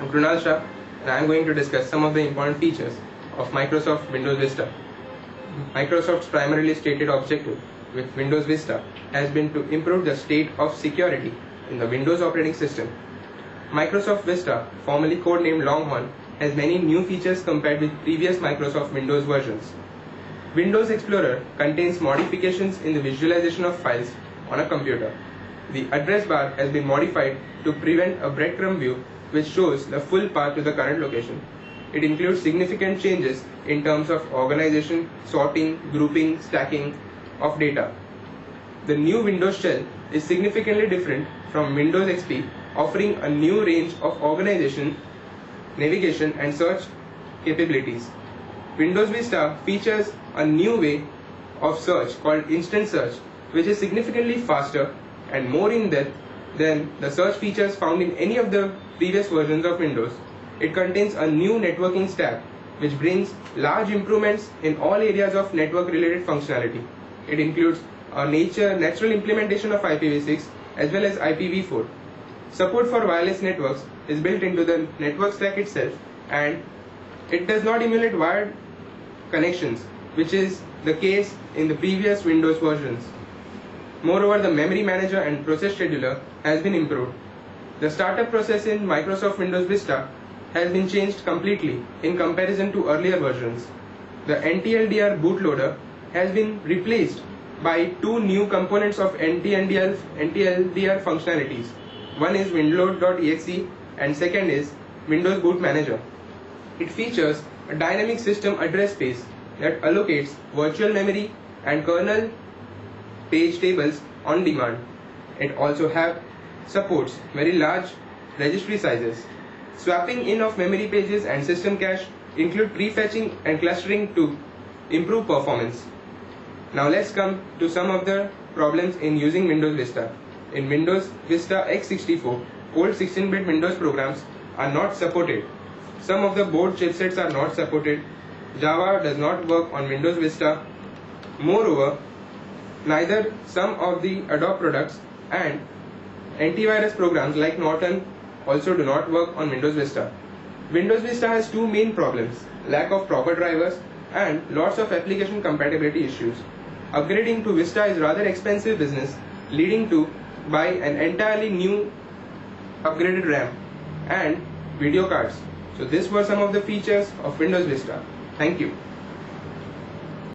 I'm Krunal Shah, and I'm going to discuss some of the important features of Microsoft Windows Vista. Microsoft's primarily stated objective with Windows Vista has been to improve the state of security in the Windows operating system. Microsoft Vista, formerly codenamed Longhorn, has many new features compared with previous Microsoft Windows versions. Windows Explorer contains modifications in the visualization of files on a computer. The address bar has been modified to prevent a breadcrumb view which shows the full path to the current location. It includes significant changes in terms of organization, sorting, grouping, stacking of data. The new Windows shell is significantly different from Windows XP, offering a new range of organization, navigation and search capabilities. Windows Vista features a new way of search called Instant Search, which is significantly faster and more in-depth than the search features found in any of the previous versions of Windows. It contains a new networking stack which brings large improvements in all areas of network-related functionality. It includes a natural implementation of IPv6 as well as IPv4. Support for wireless networks is built into the network stack itself, and it does not emulate wired connections, which is the case in the previous Windows versions. Moreover, the memory manager and process scheduler has been improved. The startup process in Microsoft Windows Vista has been changed completely in comparison to earlier versions. The NTLDR bootloader has been replaced by two new components of NTLDR functionalities. One is windload.exe and second is Windows Boot Manager. It features a dynamic system address space that allocates virtual memory and kernel page tables on demand. It also supports very large registry sizes. Swapping in of memory pages and system cache include prefetching and clustering to improve performance. Now let's come to some of the problems in using Windows Vista. In Windows Vista x64, old 16-bit Windows programs are not supported. Some of the board chipsets are not supported. Java does not work on Windows Vista. Moreover, neither some of the Adobe products and antivirus programs like Norton also do not work on Windows Vista. Windows Vista has two main problems: lack of proper drivers and lots of application compatibility issues. Upgrading to Vista is rather expensive business, leading to buy an entirely new upgraded RAM and video cards. So these were some of the features of Windows Vista. Thank you.